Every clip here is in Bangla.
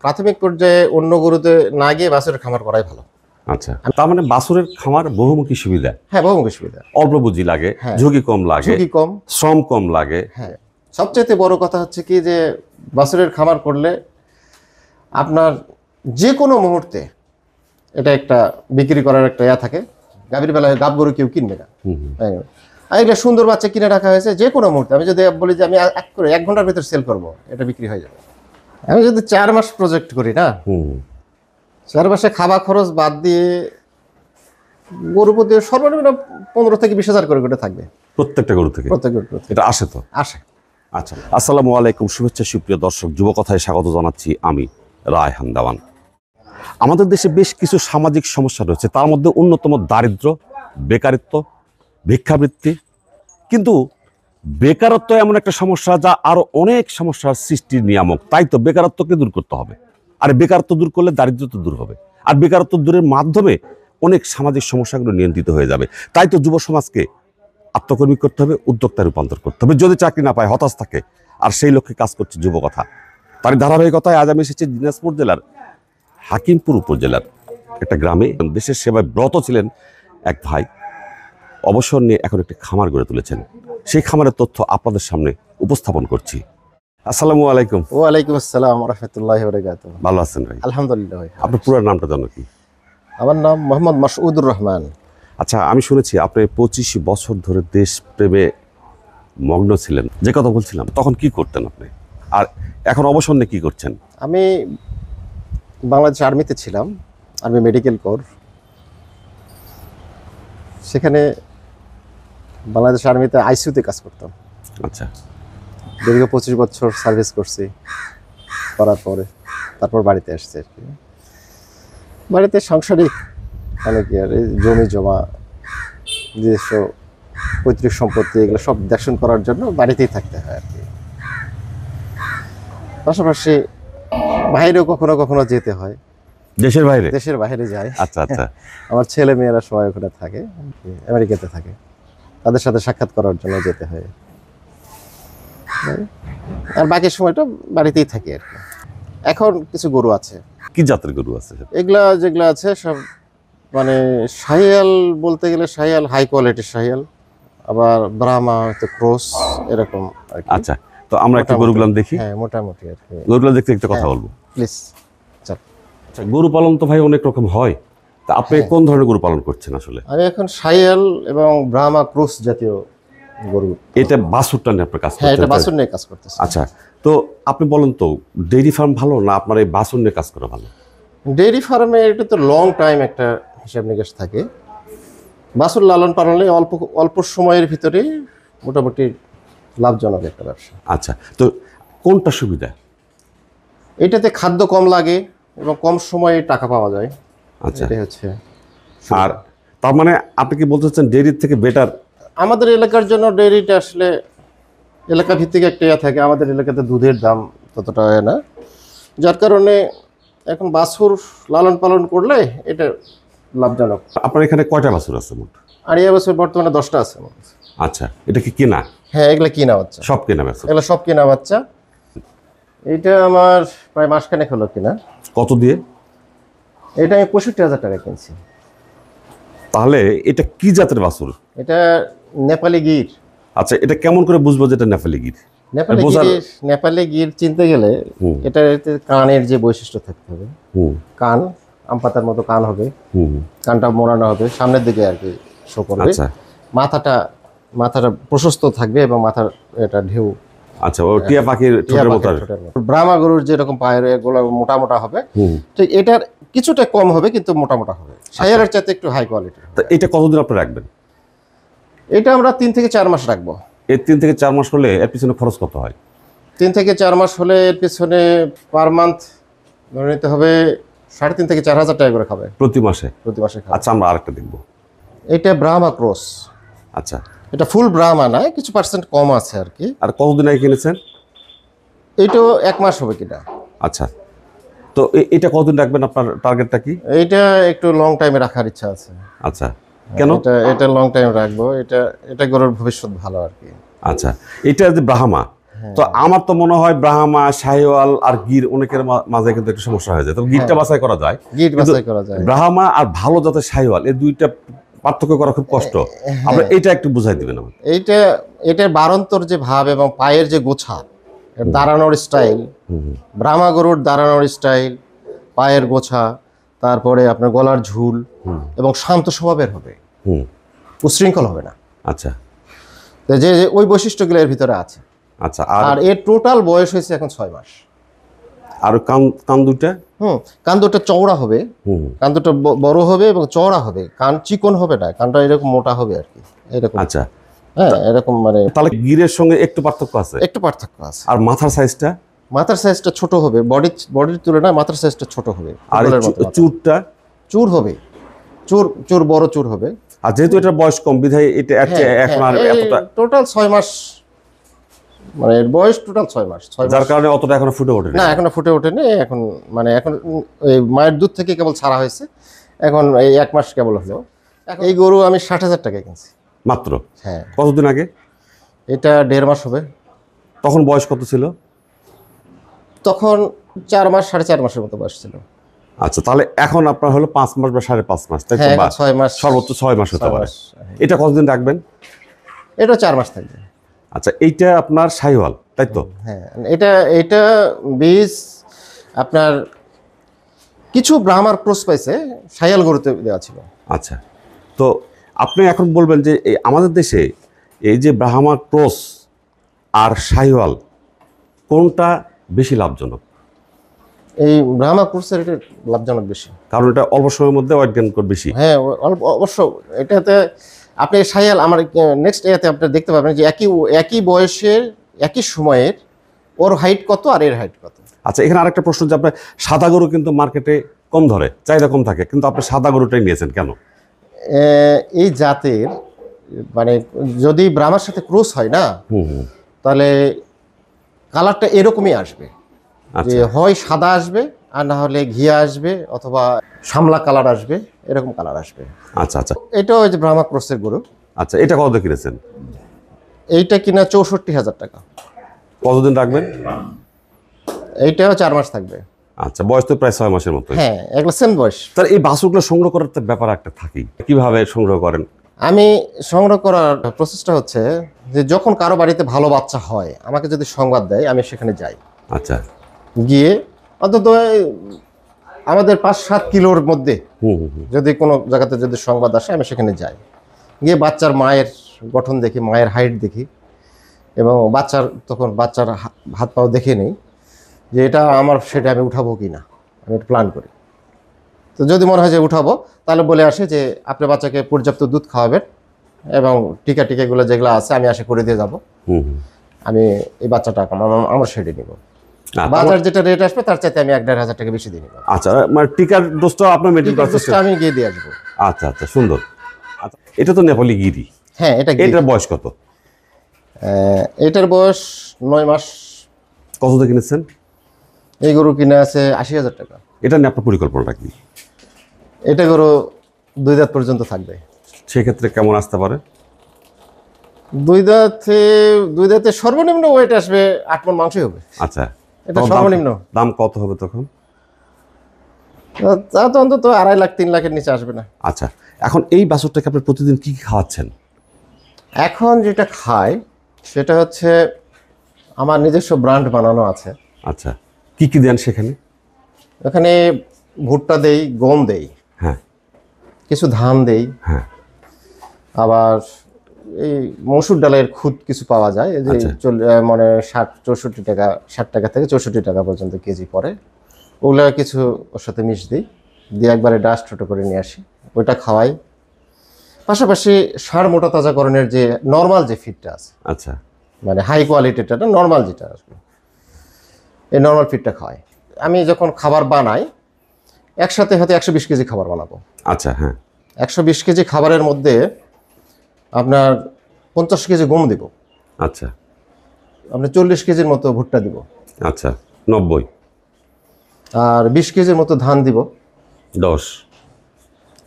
প্রাথমিক পর্যায়ে অন্য গরুতে না গিয়ে বাছুরের খামার করাই ভালো। আচ্ছা, তার মানে বাছুরের খামার বহুমুখী সুবিধা। হ্যাঁ, বহুমুখী সুবিধা। অল্প পুঁজি লাগে, হ্যাঁ। ঝুঁকি কম লাগে, ঝুঁকি কম, শ্রম কম লাগে। হ্যাঁ, সবচেয়ে বড় কথা হচ্ছে কি যে বাছুরের খামার করলে আপনার যে কোনো মুহূর্তে এটা একটা বিক্রি করার একটা থাকে। গাভীর বেলায় গাব গরু কেউ কিনবে না। আর এটা সুন্দর বাচ্চা কিনে রাখা হয়েছে, যে কোনো মুহূর্তে আমি যদি বলি যে আমি এক ঘন্টার ভিতর সেল করবো, এটা বিক্রি হয়ে যাবে। আমি যদি 4 মাস প্রজেক্ট করি না, 4 মাসে খাওয়া খরচ বাদ দিয়ে গরু প্রতি সর্বনিম্ন 15 থেকে 20 হাজার করে থাকবে প্রত্যেকটা গরু থেকে। এটা আসে তো আসে। আচ্ছা, আসসালামু আলাইকুম, শুভেচ্ছা সুপ্রিয় দর্শক, যুবকথায় স্বাগত জানাচ্ছি আমি রায়হান দেওয়ান। আমাদের দেশে বেশ কিছু সামাজিক সমস্যা রয়েছে, তার মধ্যে অন্যতম দারিদ্র্য, বেকারিত্ব, ভিক্ষাবৃত্তি। কিন্তু বেকারত্ব এমন একটা সমস্যা যা আরো অনেক সমস্যার সৃষ্টির নিয়ামক। তাই তো বেকারত্বকে দূর করতে হবে। আর বেকারত্ব দূর করলে দারিদ্র্য তো দূর হবে, আর বেকারত্ব দূরের মাধ্যমে অনেক সামাজিক সমস্যাগুলো নিয়ন্ত্রিত হয়ে যাবে। তাই তো যুব সমাজকে আত্মকর্মী করতে হবে, উদ্যোক্তা রূপান্তর করতে হবে। যদি চাকরি না পায়, হতাশ থাকে, আর সেই লক্ষ্যে কাজ করছে যুবকথা। তার ধারাবাহিকতায় আজ আমি এসেছি দিনাজপুর জেলার হাকিমপুর উপজেলার একটা গ্রামে। দেশের সেবায় ব্রত ছিলেন এক ভাই, অবসর নিয়ে এখন একটি খামার গড়ে তুলেছেন। সেই খামারের তথ্য আপনাদের সামনে উপস্থাপন করছি। আসসালামু আলাইকুম। ওয়ালাইকুম আসসালাম ওয়া রাহমাতুল্লাহি ওয়া বারাকাতুহু। ভালো আছেন ভাই? আলহামদুলিল্লাহ ভাই। আপনার পুরো নামটা জানো কি? আমার নাম মোহাম্মদ মাসউদুর রহমান। আচ্ছা, আমি শুনেছি আপনি 25 বছর ধরে দেশ প্রেমে মগ্ন ছিলেন। যে কথা বলছিলাম, তখন কি করতেন আপনি, আর এখন অবসর নিয়ে কি করছেন? আমি বাংলাদেশ আর্মিতে ছিলাম, আর্মি মেডিকেল কোর। সেখানে বাংলাদেশ আর্মিতে আইসিইউতে কাজ করতাম। আচ্ছা, দীর্ঘ 25 বছর সার্ভিস করছি। করার পরে তারপর বাড়িতে আসছি আর কি। বাড়িতে সাংসারিক অনেক জমি জমা, নিজস্ব পৈতৃক সম্পত্তি, এগুলো সব দেখাশোন করার জন্য বাড়িতেই থাকতে হয় আর কি। পাশাপাশি বাইরেও কখনো কখনো যেতে হয়। দেশের বাইরে? দেশের বাইরে যায়। আচ্ছা আচ্ছা। আমার ছেলে মেয়েরা সবাই ওখানে থাকে, আমেরিকাতে থাকে, তাদের সাথে সাক্ষাৎ করার জন্য যেতে হয়। আর বাকি সময়টা বাড়িতেই থাকি আর কি। এখন কিছু গরু আছে। কি জাতের গরু আছে? যেগুলো আছে সব মানে শাহিয়াল, বলতে গেলে শাহিয়াল হাই কোয়ালিটির শাহিয়াল, আবার ব্রাহ্মা, ক্রস, এরকম আর কি। আচ্ছা, তো আমরা একটু গরুগুলো দেখি। হ্যাঁ, মোটামুটি আর কি। গরুগুলো দেখতে একটু কথা বলবো প্লিজ। আচ্ছা, গরু পালন তো ভাই অনেক রকম হয়, তা আপনি কোন ধরনের গরু পালন করছেন আসলে? আমি এখন শাহিয়াল এবং ব্রাহ্মা ক্রস জাতীয় গরু। এটা বাছুরটা নিয়ে আপনার কাজ করছেন? হ্যাঁ, এটা বাছুর নিয়ে কাজ করতেছি। আচ্ছা, তো আপনি বলেন তো, ডেইরি ফার্ম ভালো না আপনার এই বাছুর নিয়ে কাজ করা ভালো? ডেইরি ফার্মে এটা তো লং টাইম একটা হিসাব নিকাশ থাকে। বাছুর লালন পালনে অল্প সময়ের ভিতরে মোটামুটি লাভজনক একটা ব্যবসা। আচ্ছা, তো কোনটা সুবিধা? এটাতে খাদ্য কম লাগে এবং কম সময়ে টাকা পাওয়া যায়। আচ্ছা, এটাই হচ্ছে। আর তার মানে আপনি কি বলতে চাচ্ছেন ডেইরির থেকে বেটার? আমাদের এলাকার জন্য ডেইরিটা আসলে এলাকা ভিত্তিক একটা থাকে। আমাদের এলাকাতে দুধের দাম ততটা হয় না, যার কারণে এখন বাছুর লালন পালন করলে এটা লাভজনক। আপনার এখানে কয়টা বাছুর আছে মোট? আর এই বছর বর্তমানে 10টা আছে। আচ্ছা, এটা কি কেনা? হ্যাঁ, এগুলো কিনা বাচ্চা। সব কেনা বাছুর? এগুলো সব কিনা বাচ্চা। এটা আমার প্রায় মাসখানেক হলো কিনা। কত দিয়ে? এটা আমি 65,000 টাকা কিনছি। তাহলে এটা কি জাতের বাছুর? এটা নেপালি গির। আচ্ছা, এটা কেমন করে বুঝবো যেটা নেপালি গির? নেপালি গির চিনতে গেলে এটা কানের যে বৈশিষ্ট্য থাকতে হবে। কান আম পাতার মতো কান হবে, কানটা মোড়ানো হবে সামনের দিকে আর কি, শো করবে। মাথাটা প্রশস্ত থাকবে এবং মাথার এটা ঢেউ। আচ্ছা, ও টিয়া পাখির ঠোঁটের মতো। ব্রাহ্মা গরুর যেরকম পায়ের এগুলো মোটা মোটা হবে, তো এটার কিছুটা কম হবে কিন্তু মোটা মোটা হবে। শাহিয়ালের চাইতে একটু হাই কোয়ালিটি। তো এটা কতদিন আপনি রাখবেন? এটা আমরা 3 থেকে 4 মাস রাখবো। এই 3 থেকে 4 মাস হলে এর পিছনে খরচ কত হয়? 3 থেকে 4 মাস হলে এর পিছনে পার মান্থ ধরে নিতে হবে 3,500 থেকে 4,000 টাকা করে খাবে প্রতি মাসে। খাবে। আচ্ছা, আমরা আরেকটা দেখবো। এটা ব্রাহ্মা ক্রস। আচ্ছা, এটা ফুল ব্রাহ্মা না, কিছু পার্সেন্ট কম আছে আর কি। আর কতদিন আগে কিনেছেন? এইটাও 1 মাস হবে কিনা। আচ্ছা, তো এটা কতদিন রাখবেন? আপনার টার্গেটটা কি? এইটা একটু লং টাইমে রাখার ইচ্ছা আছে। আচ্ছা, কেন? এটা লং টাইম রাখবো। এটা গরুর ভবিষ্যৎ ভালো আর কি। আচ্ছা, এটা যে ব্রাহ্মা, তো আমার তো মনে হয় ব্রাহ্মা, শাহিওয়াল আর গির অনেকের মাঝে কিন্তু একটু সমস্যা হয়ে যায়। তবে গিরটা বাছাই করা যায়, গিট বাছাই করা যায়। ব্রাহ্মা আর ভালো জাতের শাহিওয়াল এই দুইটা পার্থক্য করা খুব কষ্ট। আপনি এটা একটু বুঝাই দিবেন আমাকে। এটার বারন্তর যে ভাব এবং পায়ের যে গোছা, দাঁড়ানোর স্টাইল, ব্রাহ্মা গরুর দাঁড়ানোর স্টাইল, পায়ের গোছা, তারপরে আপনার গলার ঝুল এবং শান্ত স্বভাবের হবে, উশৃঙ্খল হবে না। আচ্ছা, তো যে ওই বৈশিষ্ট্যগুলো এর ভিতরে আছে। আচ্ছা। আর এর টোটাল বয়স হয়েছে এখন 6 মাস। আর কান দুইটা? কান দুটো চওড়া হবে, কান দুটো বড় হবে এবং চওড়া হবে। কান চিকন হবে না, কানটা এরকম মোটা হবে আর কি, এরকম। আচ্ছা, হ্যাঁ, এরকম মানে তাহলে গিরের সঙ্গে একটু পার্থক্য আছে? একটু পার্থক্য আছে। আর মাথার সাইজটা? মাথার সাইজটা ছোট হবে, বডির তুলনায় মাথার সাইজটা ছোট হবে। আর চুরটা? চুর হবে, চুর বড় চুর হবে। আর যেহেতু এটা বয়স কম বিধায় এটা এখন আর এতটা টোটাল 6 মাস, মানে এর বয়স টোটাল 6 মাস। যার কারণে অতটা এখনো ফুটে ওঠেনি। না, এখনো ফুটে ওঠেনি। এখন মানে এখন এই মায়ের দুধ থেকে কেবল ছাড়া হয়েছে, এখন এই 1 মাস কেবল হলো। এই গরু আমি 60,000 টাকায় কিনছি মাত্র। হ্যাঁ। কতদিন আগে? এটা 1.5 মাস হবে। তখন বয়স কত ছিল? তখন 4 মাস 4.5 মাসের মতো বয়স ছিল। আচ্ছা, তাহলে এখন আপনার হলো 5 মাস বা 5.5 মাস, তাই তো? হ্যাঁ, 6 মাস, সর্বোচ্চ 6 মাস হতে 6 পারে। মাস। এটা কতদিন রাখবেন? এটা 4 মাস থাকবে। আচ্ছা, এইটা আপনার শাহিওয়াল, তাই তো? হ্যাঁ, এটা বীজ আপনার কিছু ব্রাহ্মার ক্রস পাইছে, শাহিয়াল গরুতে দেওয়া ছিল। আচ্ছা, তো আপনি এখন বলবেন যে এই আমাদের দেশে এই যে ব্রাহ্মা ক্রস আর শাহিওয়াল কোনটা বেশি লাভজনক? এই ব্রাহ্মা ক্রসের এটা লাভজনক বেশি, কারণ এটা অল্প সময়ের মধ্যে ওয়েট গেইন করে বেশি। হ্যাঁ, অবশ্য এটাতে আপনি শাহিয়াল আমার নেক্সট এতে আপনি দেখতে পাবেন যে একই বয়সের একই সময়ের ওর হাইট কত আর এর হাইট কত। আচ্ছা, এখানে আরেকটা প্রশ্ন যে আপনার সাদা গরু কিন্তু মার্কেটে কম ধরে, চাহিদা কম থাকে, কিন্তু আপনি সাদা গরুটাই নিয়েছেন কেন? এই জাতের মানে যদি ব্রাহ্মার সাথে ক্রস হয় না, তাহলে কালারটা এরকমই আসবে, যে হয় সাদা আসবে আর না হলে ঘিয়া আসবে অথবা শামলা কালার আসবে, এরকম কালার আসবে। আচ্ছা, আচ্ছা। এটা ওই যে ব্রাহ্মা ক্রসের গরু। আচ্ছা, এটা কত কিনেছেন? এইটা কিনা 64,000 টাকা। কতদিন রাখবেন? এইটাও 4 মাস থাকবে। আচ্ছা, বয়স তো প্রায় 6 মাসের মতো। হ্যাঁ, এগুলো সেম বয়স। তার এই বাছুরগুলো সংগ্রহ করার তো ব্যাপার একটা থাকেই, কিভাবে সংগ্রহ করেন? আমি সংগ্রহ করার প্রসেসটা হচ্ছে যে যখন কারো বাড়িতে ভালো বাচ্চা হয় আমাকে যদি সংবাদ দেয় আমি সেখানে যাই। আচ্ছা, গিয়ে অন্তত আমাদের 5-7 কিলোর মধ্যে যদি কোনো জায়গাতে যদি সংবাদ আসে আমি সেখানে যাই, গিয়ে বাচ্চার মায়ের গঠন দেখি, মায়ের হাইট দেখি এবং তখন বাচ্চার হাত পাও দেখে নেই যে এটা আমার, সেটা আমি উঠাবো কি না, আমি একটা প্ল্যান করি। তো যদি মনে হয় যে উঠাবো, তাহলে বলে আসে যে আপনি বাচ্চাকে পর্যাপ্ত দুধ খাওয়াবেন এবং টিকাগুলো যেগুলো আছে আমি আশা করে দিয়ে যাব। আমি এই বাচ্চাটা আমার শেডে নিব, বাজার যেটা রেট আসবে তার চাইতে আমি 1,500 টাকা বেশি দিয়ে নিব। আচ্ছা, মানে টিকার ডোজটা আপনার মেডিকেল ডোজটা আমি গিয়ে দিয়ে আসবো। আচ্ছা, আচ্ছা, সুন্দর। আচ্ছা, এটা তো নেপালি গিরি। হ্যাঁ, এটার বয়স কত? এটার বয়স 9 মাস। কত দিয়ে কিনেছেন? এই গরু কিনে আছে 80,000 টাকা। এটা নিয়ে আপনার পরিকল্পনাটা কি? এটা গরু 2 দাঁত পর্যন্ত থাকবে। সেক্ষেত্রে কেমন আসতে পারে? 2 দাঁতে সর্বনিম্ন ওয়েট আসবে 8 মণ মাংসই হবে। আচ্ছা, এটা সর্বনিম্ন। দাম কত হবে তখন? তা তো অন্তত 2.5 লাখ 3 লাখের নিচে আসবে না। আচ্ছা, এখন এই বাছুরটাকে আপনি প্রতিদিন কি খাওয়াচ্ছেন? এখন যেটা খায় সেটা হচ্ছে আমার নিজস্ব ব্র্যান্ড বানানো আছে। আচ্ছা, কি কি দেন সেখানে? ওখানে ভুট্টা দেই, গম দেই, হ্যাঁ, কিছু ধান দেই, হ্যাঁ, আবার এই মসুর ডালের খুদ কিছু পাওয়া যায়, এই যে মানে 60-64 টাকা, 60 টাকা থেকে 64 টাকা পর্যন্ত কেজি পড়ে, ওগুলো কিছু ওর সাথে মিশ দিই, দিয়ে একবারে ডাস্ট ছোটো করে নিয়ে আসি, ওইটা খাওয়াই। পাশাপাশি সার মোটা তাজাকরণের যে নর্মাল যে ফিডটা আছে, আচ্ছা, মানে হাই কোয়ালিটিটা নর্মাল যেটা আসবে, এই নর্মাল ফিডটা খাওয়াই। আমি যখন খাবার বানাই একসাথে হয়তো 120 কেজি খাবার বানাবো। আচ্ছা, হ্যাঁ, 120 কেজি খাবারের মধ্যে আপনার 50 কেজি গম দিব। আচ্ছা, আপনি 40 কেজির মতো ভুট্টা দিব। আচ্ছা, 90। আর 20 কেজির মতো ধান দিব। 10।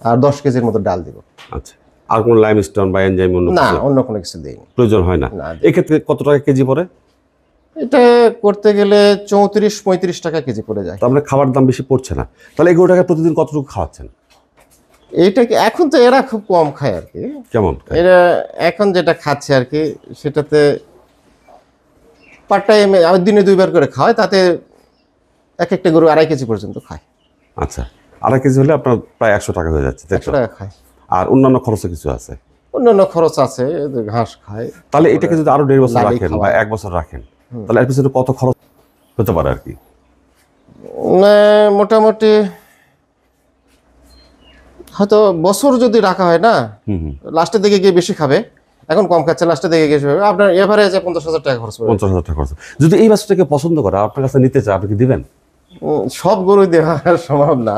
আর 10 কেজির মতো ডাল দিব। আচ্ছা, আর কোনো লাইমস্টোন বা এনজাইম না, অন্য কোনো কিছু দেইনি, প্রয়োজন হয় না। না। এক্ষেত্রে কত টাকা কেজি পড়ে? এটা করতে গেলে 34-35 টাকা কেজি পড়ে যায়। তো আপনার খাবার দাম বেশি পড়ছে না, তাহলে এই গরুটাকে প্রতিদিন কতটুকু খাওয়াচ্ছেন? এইটা কি এখন তো এরা খুব কম খায় আর কি। কেমন? এরা এখন যেটা খাচ্ছে আর কি সেটাতে পার টাইম আমি দিনে 2 বার করে খাওয়াই, তাতে এক একটা গরু 2.5 কেজি পর্যন্ত খায়। আচ্ছা, 2.5 কেজি হলে আপনার প্রায় 100 টাকা হয়ে যাচ্ছে, তাই 100 তো? টাকা খায়। আর অন্যান্য খরচও কিছু আছে, অন্যান্য খরচ আছে, ঘাস খায়। তাহলে এটাকে যদি আরো 1.5 বছর লালি রাখেন বা খাওয়ায়। 1 বছর রাখেন, তাহলে এর পিছনে কত খরচ হতে পারে আর কি? মোটামুটি হয়তো বছর যদি রাখা হয় না, লাস্টের দিকে গিয়ে বেশি খাবে, এখন কম খাচ্ছে, লাস্টের দিকে গিয়ে বেশি, আপনার এভারেজে 50,000 টাকা খরচ পড়বে। 50,000 টাকা খরচ। যদি এই বাছুরটাকে পছন্দ করে আপনার কাছে নিতে চায়, আপনি কি দিবেন? সব গরু দেওয়া সম্ভব না।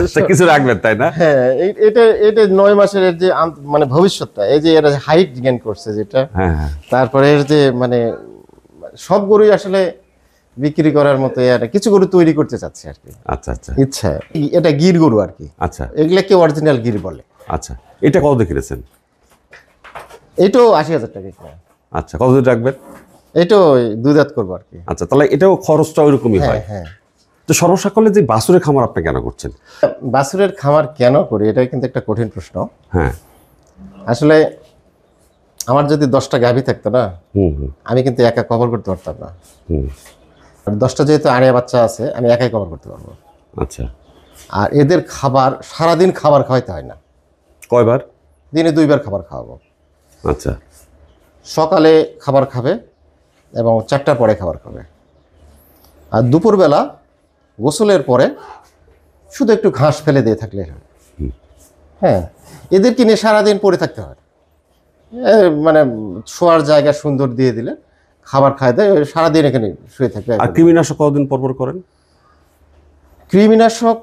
আচ্ছা, কিছু রাখবেন, তাই না? হ্যাঁ, এটা এটা 9 মাসের এর যে মানে ভবিষ্যৎটা, এই যে এরা হাইট গেইন করছে যেটা, হ্যাঁ হ্যাঁ। তারপরে এর যে মানে সব গরুই আসলে বিক্রি করার মতো আর কিছু গরু তৈরি করতে চাচ্ছে আর কি, আচ্ছা আচ্ছা ইচ্ছা। এটা গির গরু আর কি, আচ্ছা এগুলাকে অরিজিনাল গির বলে। আচ্ছা, এটা কত দিয়ে কিনেছেন? এটাও 80,000 টাকা কিনা। আচ্ছা, কত দিয়ে রাখবেন? এটাও 2 দাঁত করবো আর কি। আচ্ছা, তাহলে এটাও খরচটা ওইরকমই হ্যাঁ হয়। হ্যাঁ। তো সর্বসাকল্যে যে বাছুরের খামার আপনি কেন করছেন? বাছুরের খামার কেন করি, এটা কিন্তু একটা কঠিন প্রশ্ন। হ্যাঁ। আসলে আমার যদি 10টা গাভী থাকতো না, হুম হুম আমি কিন্তু একা কভার করতে পারতাম না। হুম। আর 10টা যেহেতু আড়িয়া বাচ্চা আছে, আমি একাই কভার করতে পারবো। আচ্ছা, আর এদের খাবার সারাদিন খাবার খাওয়াইতে হয় না, কয়বার? দিনে 2 বার খাবার খাওয়াবো। আচ্ছা সকালে খাবার খাবে এবং 4টার পরে খাবার খাবে, আর দুপুরবেলা গোসলের পরে শুধু একটু ঘাস ফেলে দিয়ে থাকলে হয়। হ্যাঁ, এদেরকে নিয়ে সারাদিন পড়ে থাকতে হয়। মানে শোয়ার জায়গা সুন্দর দিয়ে দিলে খাবার খায় দেয়, ওই সারাদিন এখানে শুয়ে থাকবে। আর কৃমিনাশক কতদিন পর পর করেন? কৃমিনাশক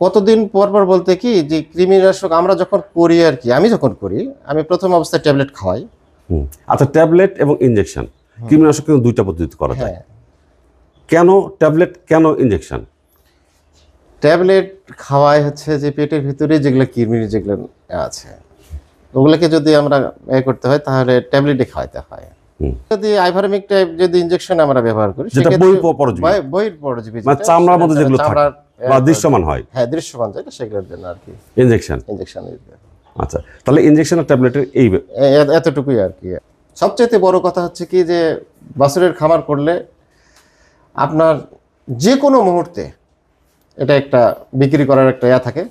কতদিন পর পর বলতে কি, যে কৃমিনাশক আমরা যখন করি আর কি, আমি যখন করি, আমি প্রথম অবস্থায় ট্যাবলেট খাওয়াই। আচ্ছা, ট্যাবলেট এবং ইনজেকশন, কৃমিনাশক কিন্তু 2টা পদ্ধতি করা যায়। হ্যাঁ, কেন ট্যাবলেট, কেন ইনজেকশন? ট্যাবলেট খাওয়াই হচ্ছে যে পেটের ভিতরে যেগুলো কৃমি যেগুলো আছে, ওগুলোকে যদি আমরা করতে হয় তাহলে ট্যাবলেটে খাওয়াইতে হয়। যদি আইভারমিক টাইপ যদি ইনজেকশন আমরা ব্যবহার করি, যেটা পরজীবী, বহির পরজীবী, মানে চামড়ার মধ্যে যেগুলো থাকে বা দৃশ্যমান হয়, হ্যাঁ দৃশ্যমান যেটা, সেগুলোর জন্য আর কি ইনজেকশন। ইনজেকশন। আচ্ছা, তাহলে ইনজেকশন আর ট্যাবলেটের এই এতটুকুই আর কি। সবচেয়ে বড় কথা হচ্ছে কি, যে বাছুরের খামার করলে আপনার যে কোনো মুহূর্তে এটা একটা বিক্রি করার একটা থাকে।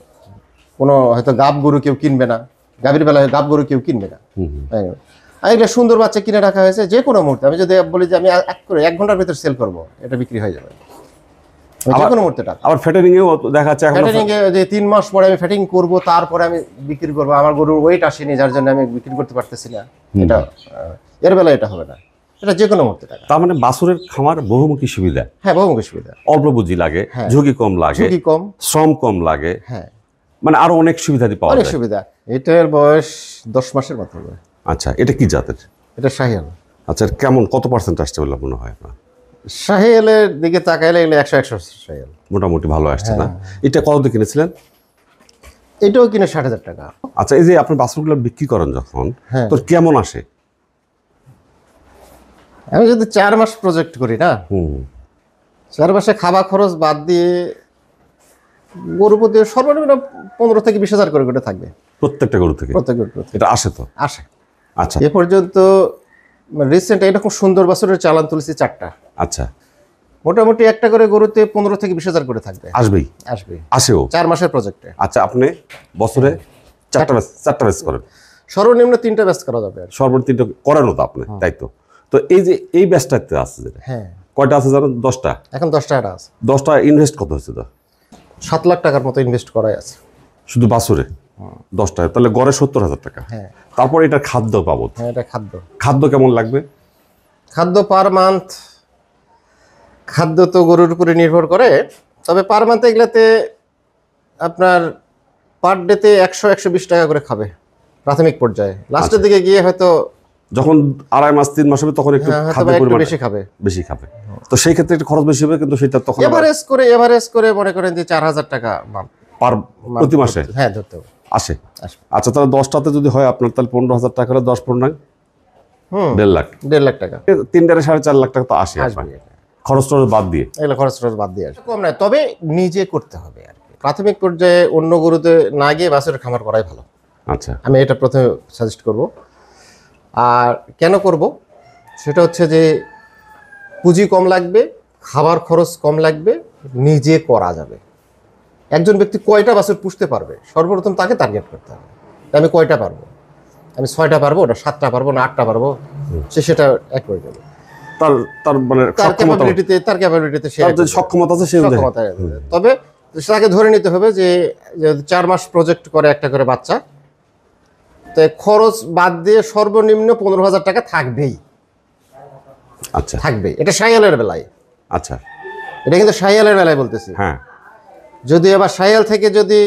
কোনো হয়তো গাব গরু কেউ কিনবে না, গাভীর বেলায় গাব গরু কেউ কিনবে না, আর এটা সুন্দর বাচ্চা কিনে রাখা হয়েছে, যে কোনো মুহূর্তে আমি যদি বলি যে আমি 1 ঘন্টার ভিতর সেল করবো, এটা বিক্রি হয়ে যাবে যে কোনো মুহূর্তে টাকা। আবার ফ্যাটারিংয়েও দেখা যাচ্ছে এখন ফ্যাটারিংয়ে যে 3 মাস পরে আমি ফ্যাটিং করব, তারপরে আমি বিক্রি করবো, আমার গরুর ওয়েট আসেনি যার জন্য আমি বিক্রি করতে পারতেছি না, এটা এর বেলায় এটা হবে না, এটা যে কোনো মুহূর্তে টাকা। তার মানে বাছুরের খামার বহুমুখী সুবিধা। হ্যাঁ, বহুমুখী সুবিধা, অল্প পুঁজি লাগে, ঝুঁকি কম লাগে, ঝুঁকি কম, শ্রম কম লাগে, হ্যাঁ, মানে আরো অনেক সুবিধা পাওয়া অনেক যায়। সুবিধা। এটার বয়স 10 মাসের মতো হবে। আচ্ছা, এটা কি জাতের? এটা শাহিয়াল। আচ্ছা, কেমন কত পার্সেন্ট আসছে বলে মনে হয় আপনার? শাহিয়ালের দিকে তাকাইলে এগুলো 100 শাহিয়াল মোটামুটি ভালো আসছে না? এটা কত দিয়ে কিনেছিলেন? এটাও কিনে 60,000 টাকা। আচ্ছা, এই যে আপনি বাছুরগুলো বিক্রি করেন যখন, হ্যাঁ, তোর কেমন আসে? আমি যদি 4 মাস প্রজেক্ট করি না, 4 মাসে খাবার খরচ বাদ দিয়ে গরু প্রতি সর্বনিম্ন 15 থেকে 20,000 করে থাকবে প্রত্যেকটা গরু থেকে? প্রত্যেক গরু প্রতি এটা আসে তো? আসে। আচ্ছা, এ পর্যন্ত রিসেন্ট এরকম সুন্দর বাছুরের চালান তুলেছি 4টা। আচ্ছা, মোটামুটি একটা করে গরুতে 15 থেকে 20,000 করে থাকবে, আসবেই, আসবে আসেও 4 মাসের প্রজেক্টে। আচ্ছা, আপনি বছরে 4টা ব্যাচ করেন? সর্বনিম্ন 3টা ব্যাচ করা যাবে আর কি। সর্বনিম্ন 3টা করানো তো আপনি, তাই তো? তো এই যে এই ব্যাচটাতে আছে যেটা, হ্যাঁ, কয়টা আছে জানেন? 10টা। এখন 10টা আছে। 10টা ইনভেস্ট কত হয়েছে তো? 7 লাখ টাকার মতো ইনভেস্ট করাই আছে শুধু বাছুরে 10টা, তাহলে গড়ে 70,000 টাকা। হ্যাঁ, তারপর এটার খাদ্য বাবদ, হ্যাঁ, এটা খাদ্য। খাদ্য কেমন লাগবে? খাদ্য পার মান্থ, খাদ্য তো গরুর উপরে নির্ভর করে, তবে পার মান্থ এগুলাতে আপনার পার ডেতে 100-120 টাকা করে খাবে প্রাথমিক পর্যায়ে। লাস্টের দিকে গিয়ে হয়তো যখন 2.5 মাস 3 মাস হবে তখন একটু হয়তো খাদ্যের একটু পরিমাণ বেশি খাবে। বেশি খাবে, তো সেই ক্ষেত্রে একটু খরচ বেশি হবে, কিন্তু সেটা তখন এভারেজ করে মনে করেন যে 4,000 টাকা পার প্রতি মাসে হ্যাঁ ধরতে হবে, আসে। আসবে। আচ্ছা, তাহলে 10টাতে যদি হয় আপনার, তাহলে 15,000 টাকা হলে 10 15 1.5 লাখ, 1.5 লাখ টাকা 3.5 লাখ টাকা তো আসে আসবে। খরচ টরচ বাদ দিয়ে। এগুলো খরচ টরচ বাদ দিয়ে আসবে, কম নয়, তবে নিজে করতে হবে আর কি। প্রাথমিক পর্যায়ে অন্য গরুতে না গিয়ে বাছুরের খামার করাই ভালো, আচ্ছা আমি এটা প্রথমে সাজেস্ট করব। আর কেন করব সেটা হচ্ছে যে পুঁজি কম লাগবে, খাবার খরচ কম লাগবে, নিজে করা যাবে। একজন ব্যক্তি কয়টা বাছুর পুষতে পারবে সর্বপ্রথম তাকে টার্গেট করতে হবে, আমি কয়টা পারবো, আমি 6টা পারবো না 7টা পারবো না 8টা পারবো, সে সেটা এক করে দেবে। তার তার মানে তার সক্ষমতা, ক্যাপাবিলিটিতে সে তার যে সক্ষমতা আছে সে অনুযায়ী। সক্ষমতা। তবে তাকে ধরে নিতে হবে যে 4 মাস প্রজেক্ট করে একটা করে বাচ্চা, তো খরচ বাদ দিয়ে সর্বনিম্ন 15,000 টাকা থাকবেই, আচ্ছা থাকবেই। এটা শাইয়ালের বেলায়, আচ্ছা এটা কিন্তু শাইয়ালের বেলায় বলতেছি। হ্যাঁ যদি আবার শাইয়াল থেকে যদি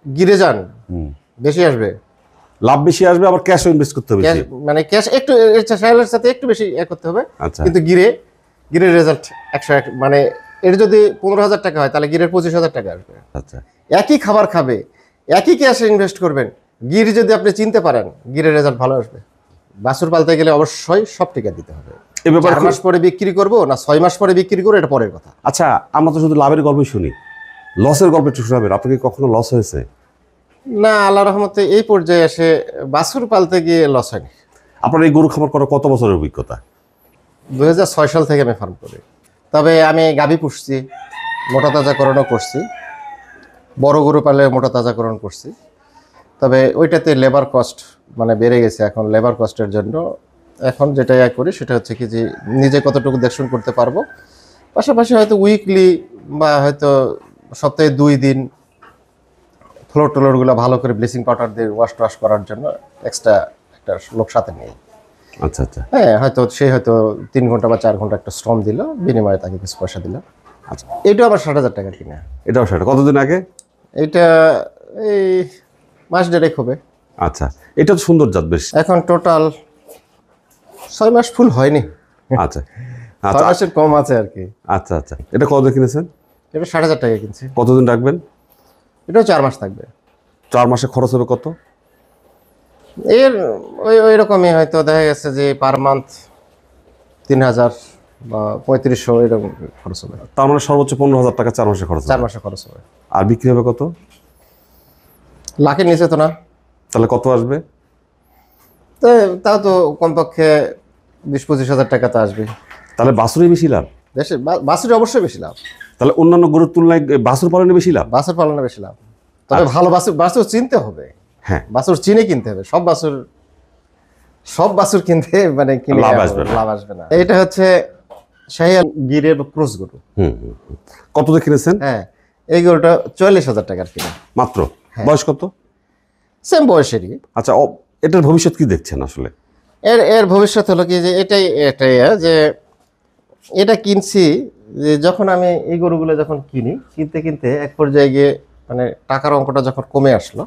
গিরে যান বেশি আসবে, লাভ বেশি আসবে, আবার ক্যাশ ইনভেস্ট করতে হবে বেশি। মানে ক্যাশ একটু শাইয়ালের সাথে একটু বেশি করতে হবে, আচ্ছা কিন্তু গিরের রেজাল্ট 101। মানে এর যদি 15,000 টাকা হয় তাহলে গিরের 25,000 টাকা আসবে। আচ্ছা একই খাবার খাবে, একই ক্যাশে ইনভেস্ট করবেন, গির যদি আপনি চিনতে পারেন গিরের রেজাল্ট ভালো আসবে। বাছুর পালতে গেলে অবশ্যই সব টিকা দিতে হবে। এই ব্যাপারে 4 মাস পরে বিক্রি করবো না 6 মাস পরে বিক্রি করবো এটা পরের কথা। আচ্ছা, আমরা তো শুধু লাভের গল্পই শুনি, লসের গল্প একটু শোনাবেন। আপনার কি কখনো লস হয়েছে? না, আল্লাহ রহমতে এই পর্যায়ে এসে বাছুর পালতে গিয়ে লস হয়নি। আপনার এই গরু খামার করার কত বছরের অভিজ্ঞতা? 2006 সাল থেকে আমি ফার্ম করি। তবে আমি গাভী পুষছি, মোটা তাজাকরণও করছি, বড় গরু পালে মোটা তাজাকরণ করছি। তবে ওইটাতে লেবার কস্ট মানে বেড়ে গেছে। এখন লেবার কস্টের জন্য এখন যেটা করি সেটা হচ্ছে কি যে নিজে কতটুকু দেখশন করতে পারবো, পাশাপাশি হয়তো উইকলি বা হয়তো সপ্তাহে 2 দিন ফ্লোর টোলরগুলো ভালো করে ব্লিচিং পাউডার দিয়ে ওয়াশ করার জন্য এক্সট্রা একটা লোক সাথে নেই। আচ্ছা আচ্ছা হ্যাঁ, হয়তো সে হয়তো 3 ঘন্টা বা 4 ঘন্টা একটা শ্রম দিল, বিনিময়ে তাকে কিছু পয়সা দিল। আচ্ছা, এইটাও আবার 60,000 টাকা কিনা। এটাও সেটা কতদিন আগে? এটা এই মাস দেড়েক হবে। আচ্ছা, এটা তো সুন্দর জাত বেশ। এখন টোটাল 6 মাস ফুল হয়নি, আচ্ছা 6 আচ্ছা মাসের কম আছে আর কি। আচ্ছা আচ্ছা, এটা কতদিন কিনেছেন? এটা 60,000 টাকা কিনছি। কতদিন রাখবেন? এটাও 4 মাস থাকবে। 4 মাসে খরচ হবে কত? এর ওই রকমই হয়তো দেখা গেছে যে পার মান্থ 3,000 বা 3500 এরকম খরচ হবে। তার মানে সর্বোচ্চ 15,000 টাকা 4 মাসে খরচ 4 হবে। মাসে খরচ হবে। আর বিক্রি হবে কত? লাখের নিচে তো না। তাহলে কত আসবে? তো তাও তো কমপক্ষে 20-25,000 টাকা তো আসবে। তাহলে বাছুরই বেশি লাভ? দেশে বাছুর অবশ্যই বেশি লাভ। তাহলে অন্যান্য গরুর তুলনায় বাছুর পালনে বেশি লাভ? বাছুর পালনে বেশি লাভ। তবে ভালো বাছুর চিনতে হবে। হ্যাঁ, বাছুর চিনে কিনতে হবে। সব বাছুর কিনতে মানে কিনে লাভ আসবে না। লাভ আসবে না। এটা হচ্ছে শাহিয়াল গিরের ক্রস গরু। কত দিয়ে কিনেছেন? হ্যাঁ, এই গরুটা 44,000 টাকার কিনা মাত্র। বয়স কত? সেম বয়সেরই। আচ্ছা, এটার ভবিষ্যৎ কি দেখছেন আসলে? এর ভবিষ্যৎ হলো কি যে এটাই যে এটা কিনছি যে যখন আমি এই গরুগুলো যখন কিনতে কিনতে এক পর্যায়ে গিয়ে মানে টাকার অঙ্কটা যখন কমে আসলো,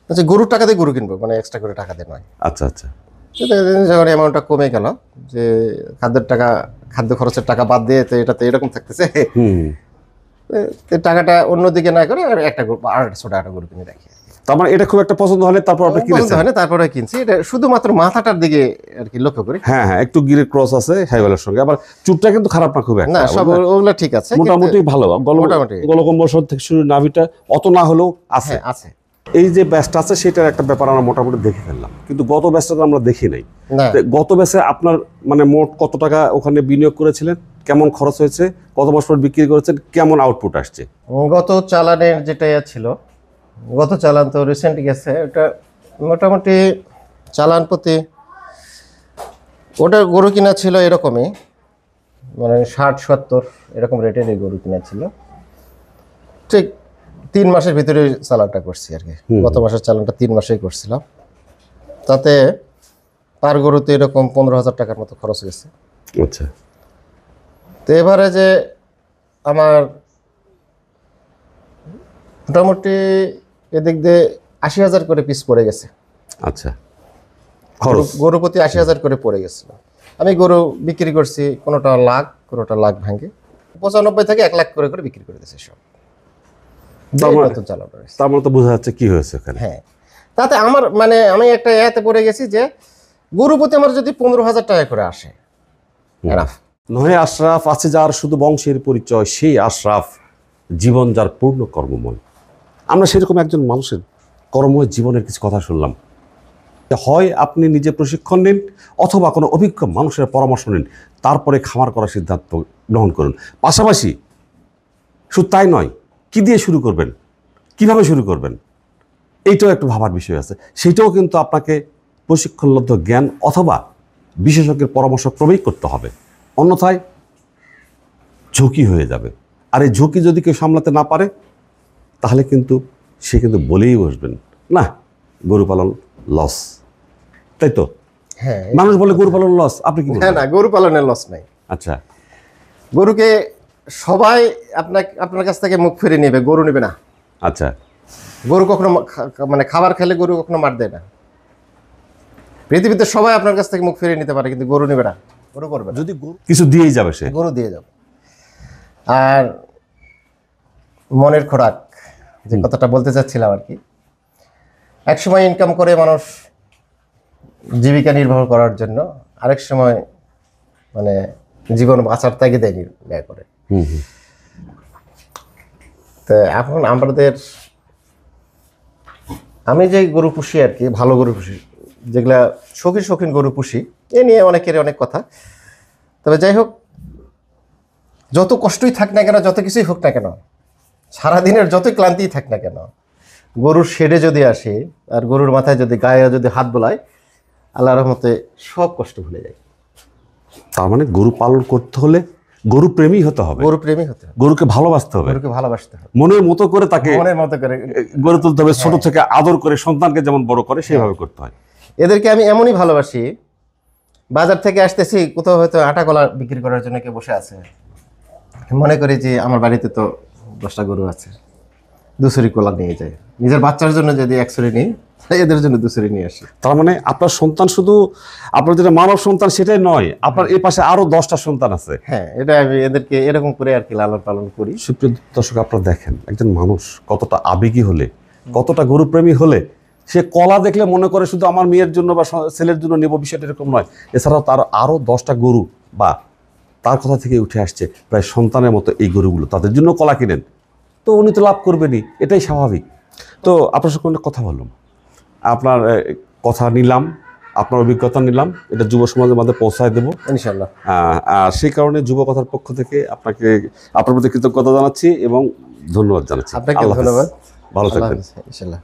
আচ্ছা গরুর টাকা দিয়ে গরু কিনবো, মানে এক্সট্রা করে টাকা দিয়ে নয়। আচ্ছা আচ্ছা, যখন অ্যামাউন্টটা কমে গেল যে খাদ্য খরচের টাকা বাদ দিয়ে তো এটা তো এরকম থাকতেছে, তো টাকাটা অন্যদিকে না করে একটা গরু 800 টাকা গরু কিনে রাখি। তার মানে এটা খুব একটা পছন্দ হলে তারপর আপনি কিনেছেন? হয় না, তারপরে কিনছি। এটা শুধুমাত্র মাথাটার দিকে আর কি লক্ষ্য করি। হ্যাঁ হ্যাঁ, একটু গিরের ক্রস আছে হাইওয়ালের সঙ্গে, আবার চুটটা কিন্তু খারাপ না খুব একটা, না সব ওগুলো ঠিক আছে, মোটামুটি ভালো। মোটামুটি। গলকম্বল থেকে শুরু নাভিটা অত না হলেও আছে। হ্যাঁ আছে। এই যে ব্যাচটা আছে সেটার একটা ব্যাপার আমরা মোটামুটি দেখে ফেললাম, কিন্তু গত ব্যাচটা তো আমরা দেখি নাই। না, তো গত ব্যাচে আপনার মানে মোট কত টাকা ওখানে বিনিয়োগ করেছিলেন, কেমন খরচ হয়েছে, কত মাস পর বিক্রি করেছেন, কেমন আউটপুট আসছে? গত চালানের যেটা ছিল, গত চালান তো রিসেন্ট গেছে, ওটা মোটামুটি চালান প্রতি ওটা গরু কিনা ছিল এরকমই, মানে 60-70 এরকম রেটের এই গরু কিনা ছিল। ঠিক 3 মাসের ভিতরে চালানটা করছি আর কি। গত মাসের চালানটা 3 মাসেই করছিলাম। তাতে পার গরুতে এরকম 15,000 টাকার মতো খরচ গেছে। আচ্ছা, তো এবারে যে আমার মোটামুটি এদিক দিয়ে 80,000 করে পিস পড়ে গেছে। আচ্ছা, খরচ গরু প্রতি 80,000 করে পড়ে গেছিল। আমি গরু বিক্রি করছি, কোনোটা লাখ ভাঙে 95 থেকে 1 লাখ করে বিক্রি করে দিয়েছে সব। নতুন চালানো হয়েছে। তার মানে তো বোঝা যাচ্ছে কি হয়েছে ওখানে। হ্যাঁ, তাতে আমার মানে আমি একটা পড়ে গেছি যে গরু প্রতি আমার যদি 15,000 টাকা করে আসে, enough। নহে আশরাফ আছে যার শুধু বংশের পরিচয়, সেই আশরাফ জীবন যার পূর্ণ কর্মময়। আমরা সেরকম একজন মানুষের কর্মময় জীবনের কিছু কথা শুনলাম। হয় আপনি নিজে প্রশিক্ষণ নিন, অথবা কোনো অভিজ্ঞ মানুষের পরামর্শ নিন, তারপরে খামার করার সিদ্ধান্ত গ্রহণ করুন। পাশাপাশি শুধু তাই নয়, কি দিয়ে শুরু করবেন, কিভাবে শুরু করবেন, এইটাও একটু ভাবার বিষয় আছে। সেইটাও কিন্তু আপনাকে প্রশিক্ষণলব্ধ জ্ঞান অথবা বিশেষজ্ঞের পরামর্শ ক্রমেই করতে হবে, অন্যথায় ঝুঁকি হয়ে যাবে। আর এই ঝুঁকি যদি কেউ সামলাতে না পারে, তাহলে কিন্তু সে কিন্তু বলেই বসবেন, না গরু পালন লস, তাই তো? হ্যাঁ, মানুষ বলে গরু পালন লস, আপনি কি বলেন? হ্যাঁ, না, গরু পালনের লস নাই। আচ্ছা, গরুকে সবাই আপনার কাছ থেকে মুখ ফিরে নেবে, গরু নেবে না। আচ্ছা, গরু কখনো মানে খাবার খেলে গরু কখনো মার দেয় না। পৃথিবীতে সবাই আপনার কাছ থেকে মুখ ফিরিয়ে নিতে পারে, কিন্তু গরু নেবে না, গরু করবে না। যদি কিছু দিয়েই যাবে সে, গরু দিয়ে যাবে। আর মনের খোরাক, যে কথাটা বলতে চাচ্ছিলাম আর কি, একসময় ইনকাম করে মানুষ জীবিকা নির্বাহ করার জন্য, আরেক সময় মানে জীবন বাঁচার তাগিদে ব্যয় করে। তো এখন আমি যে গরু পুষি আর কি, ভালো গরু পুষি, যেগুলা শৌখিন গরু পুষি, এ নিয়ে অনেকেরই অনেক কথা। তবে যাই হোক, যত কষ্টই থাক না কেন, যত কিছুই হোক না কেন, সারাদিনের যতই ক্লান্তিই থাক না কেন, গরুর শেডে যদি আসি আর গরুর মাথায় যদি গায়ে যদি হাত বোলাই, আল্লাহর রহমতে সব কষ্ট ভুলে যায়। তার মানে গরু পালন করতে হলে গরু প্রেমী হতে হবে, গরু প্রেমী হতে হবে, গরুকে ভালোবাসতে হবে, গরুকে ভালোবাসতে হবে, মনের মতো করে তাকে মনের মতো করে গড়ে তুলতে হবে। ছোট থেকে আদর করে সন্তানকে যেমন বড় করে সেভাবে করতে হয়। এদেরকে আমি এমনই ভালোবাসি, বাজার থেকে আসতেছি, কোথাও হয়তো আটা কলা বিক্রি করার জন্য কেউ বসে আছে, মনে করি যে আমার বাড়িতে তো 10টা গরু আছে, 2 ছড়ি কলা নিয়ে যায়। নিজের বাচ্চার জন্য যদি 1 ছড়ি নিই, এদের জন্য 2 ছড়ি নিয়ে আসি। তার মানে আপনার সন্তান শুধু আপনার যেটা মানব সন্তান সেটাই নয়, আপনার এই পাশে আরো 10টা সন্তান আছে। হ্যাঁ, এটা আমি এদেরকে এরকম করে আর কি লালন পালন করি। সুপ্রিয় দর্শক, আপনারা দেখেন একজন মানুষ কতটা আবেগী হলে, কতটা গরুপ্রেমী হলে সে কলা দেখলে মনে করে শুধু আমার মেয়ের জন্য বা ছেলের জন্য নেব, বিষয়টা এরকম নয়। এছাড়াও তার আরো 10টা গরু, বা তার কথা থেকে উঠে আসছে প্রায় সন্তানের মতো এই গরুগুলো, তাদের জন্য কলা কিনেন, তো উনি তো লাভ করবেনই, এটাই স্বাভাবিক। তো আপনার সঙ্গে অনেক কথা বললাম, আপনার কথা নিলাম, আপনার অভিজ্ঞতা নিলাম, এটা যুব সমাজের মধ্যে পৌঁছায় দেবো ইনশাআল্লাহ। আর সেই কারণে যুব কথার পক্ষ থেকে আপনার প্রতি কৃতজ্ঞতা জানাচ্ছি এবং ধন্যবাদ জানাচ্ছি। আপনাকে আল্লাহ হাফেজ। ধন্যবাদ। ভালো আল্লাহ থাকবেন। হাফেজ, ইনশাআল্লাহ।